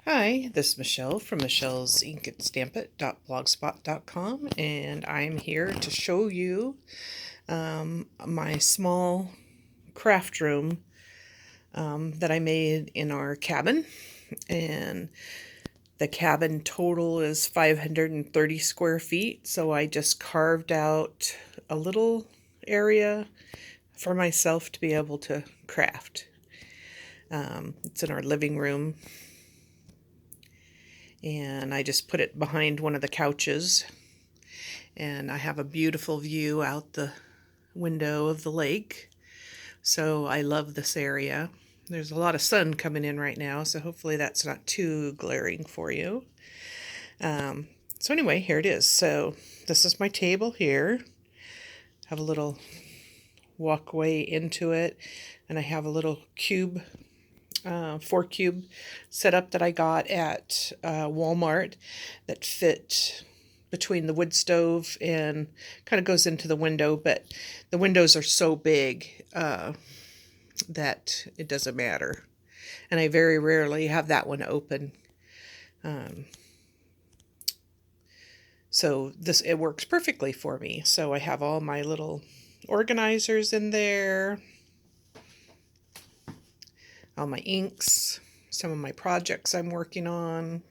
Hi, this is Michelle from Michelle's Ink and Stampit.blogspot.com, and I'm here to show you my small craft room that I made in our cabin. And the cabin total is 530 square feet, so I just carved out a little area for myself to be able to craft. It's in our living room, and I just put it behind one of the couches, and I have a beautiful view out the window of the lake. So I love this area. There's a lot of sun coming in right now, so hopefully that's not too glaring for you. So anyway, here it is. So this is my table here. Have a little walkway into it, and I have a little cube, 4 cube setup that I got at Walmart that fit between the wood stove and kind of goes into the window, but the windows are so big that it doesn't matter. And I very rarely have that one open. So it works perfectly for me. So I have all my little organizers in there, all my inks, some of my projects I'm working on.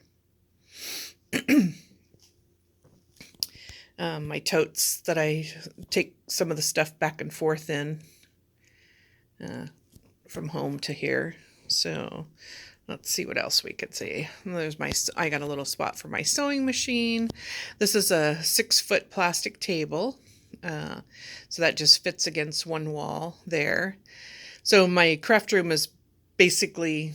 My totes that I take some of the stuff back and forth in from home to here. So let's see what else we could see. I got a little spot for my sewing machine. This is a 6-foot plastic table. So that just fits against one wall there. So my craft room is basically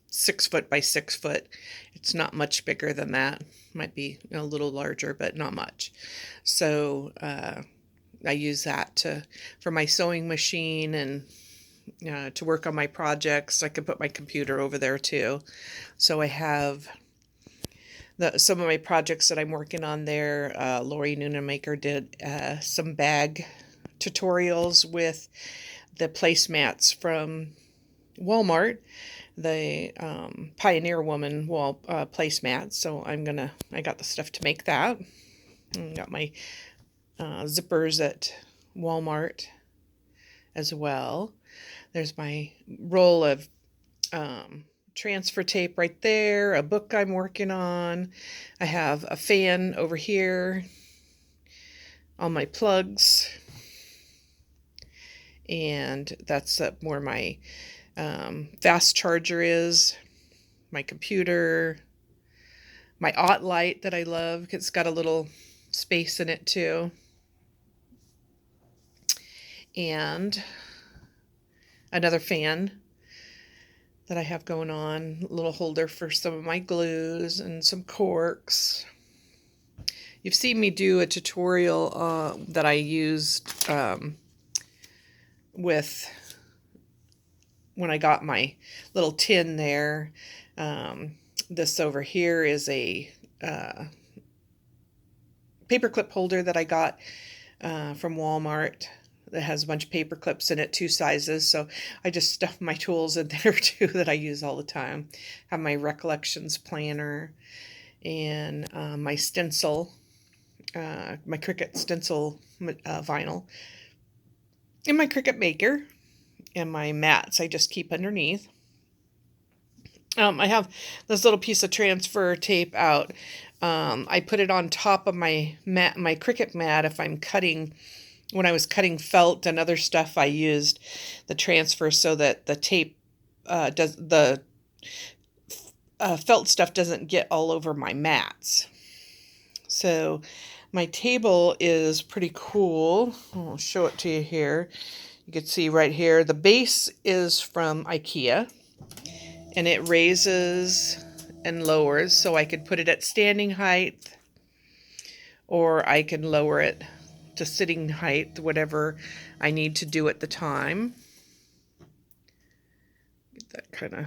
6 foot by 6 foot. It's not much bigger than that. Might be a little larger, but not much. So I use that for my sewing machine and to work on my projects. I could put my computer over there too. So I have some of my projects that I'm working on there. Lori Noonenmaker did some bag tutorials with the placemats from Walmart, the Pioneer Woman wall placemats. So I got the stuff to make that. I got my zippers at Walmart as well. There's my roll of transfer tape right there, a book I'm working on. I have a fan over here, all my plugs, and that's where my fast charger is, my computer, my OttLite that I love. It's got a little space in it too. And another fan that I have going on, a little holder for some of my glues and some corks. You've seen me do a tutorial that I used with when I got my little tin there. This over here is a paperclip holder that I got from Walmart that has a bunch of paper clips in it, 2 sizes. So I just stuff my tools in there too that I use all the time. Have my Recollections planner and my stencil, my Cricut stencil vinyl, and my Cricut maker, and my mats I just keep underneath. I have this little piece of transfer tape out. I put it on top of my Cricut mat if I'm cutting. When I was cutting felt and other stuff, I used the transfer so that the tape felt stuff doesn't get all over my mats. So my table is pretty cool. I'll show it to you here. You can see right here, the base is from IKEA, and it raises and lowers, so I could put it at standing height, or I can lower it to sitting height, whatever I need to do at the time. Get that kind of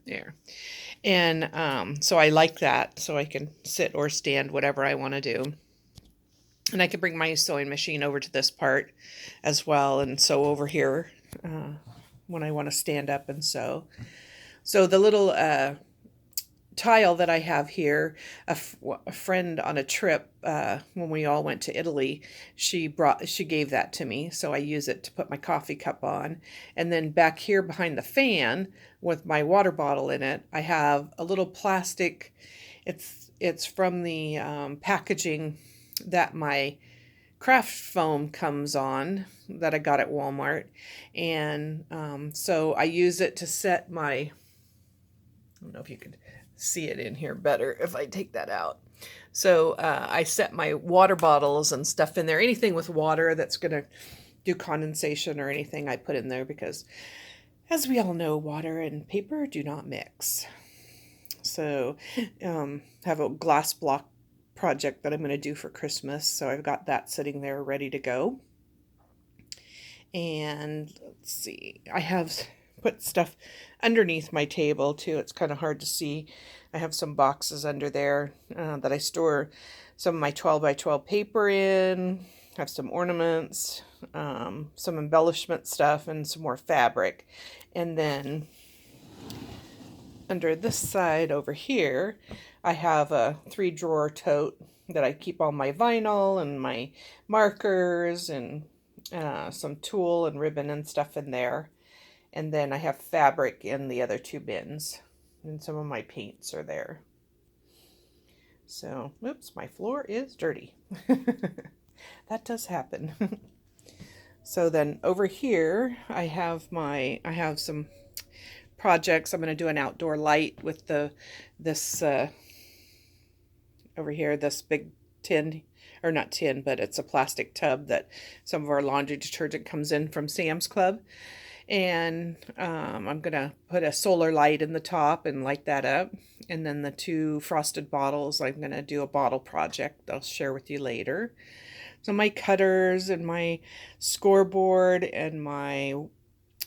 there. And so I like that, so I can sit or stand, whatever I want to do. And I could bring my sewing machine over to this part as well and sew over here when I want to stand up and sew. So the little tile that I have here, a friend on a trip when we all went to Italy, she gave that to me, so I use it to put my coffee cup on. And then back here behind the fan with my water bottle in it, I have a little plastic. It's from the packaging that my craft foam comes on that I got at Walmart, and so I use it to set my. I don't know if you could see it in here better if I take that out. So I set my water bottles and stuff in there. Anything with water that's going to do condensation or anything I put in there because, as we all know, water and paper do not mix. So have a glass block project that I'm going to do for Christmas. So I've got that sitting there ready to go. And let's see, I have put stuff underneath my table too. It's kind of hard to see. I have some boxes under there that I store some of my 12 by 12 paper in. I have some ornaments, some embellishment stuff, and some more fabric. And then under this side over here, I have a 3-drawer tote that I keep all my vinyl and my markers and some tulle and ribbon and stuff in there. And then I have fabric in the other 2 bins. And some of my paints are there. So, oops, my floor is dirty. That does happen. So then over here, I have some projects. I'm going to do an outdoor light with this over here, this big tin, or not tin, but it's a plastic tub that some of our laundry detergent comes in from Sam's Club. And I'm going to put a solar light in the top and light that up. And then the 2 frosted bottles, I'm going to do a bottle project I'll share with you later. So my cutters and my scoreboard and my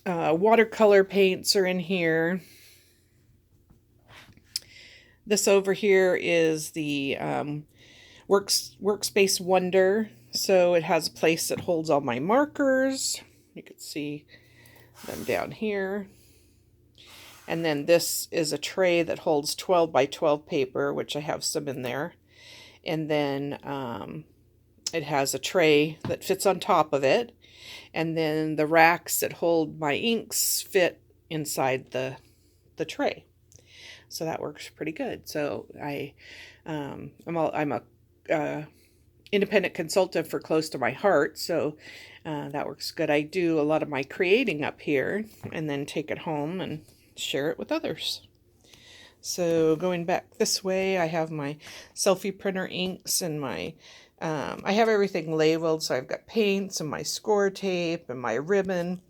watercolor paints are in here. This over here is the Workspace Wonder. So it has a place that holds all my markers. You can see them down here. And then this is a tray that holds 12 by 12 paper, which I have some in there. And then it has a tray that fits on top of it. And then the racks that hold my inks fit inside the tray. So that works pretty good. So I'm a independent consultant for Close to My Heart, so that works good. I do a lot of my creating up here and then take it home and share it with others. So going back this way, I have my selfie printer inks and my I have everything labeled. So I've got paints and my score tape and my ribbon.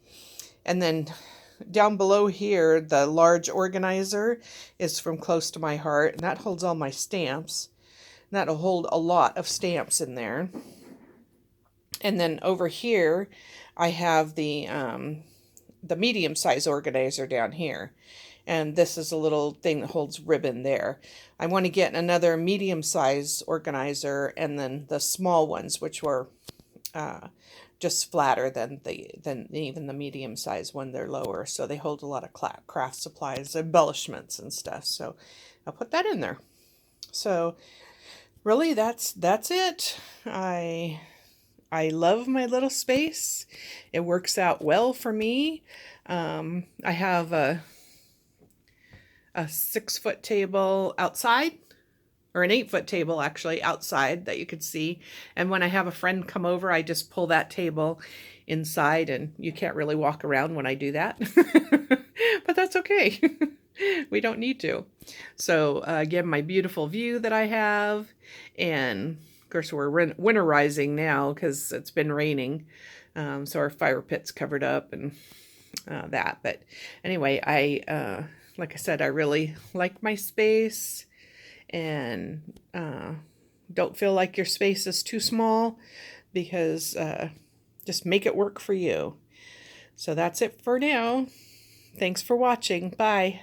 And then down below here, the large organizer is from Close to My Heart, and that holds all my stamps. And that'll hold a lot of stamps in there. And then over here, I have the medium size organizer down here. And this is a little thing that holds ribbon there. I want to get another medium size organizer and then the small ones, which were just flatter than even the medium size one. They're lower, so they hold a lot of craft supplies, embellishments and stuff. So I'll put that in there. So really, that's it. I love my little space. It works out well for me. I have a 6-foot table outside, or an 8-foot table actually outside that you could see. And when I have a friend come over, I just pull that table inside, and you can't really walk around when I do that. But that's okay. We don't need to. So again, my beautiful view that I have, and of course we're winterizing now because it's been raining. So our fire pit's covered up and that. But anyway, like I said, I really like my space, and don't feel like your space is too small, because just make it work for you. So that's it for now. Thanks for watching. Bye.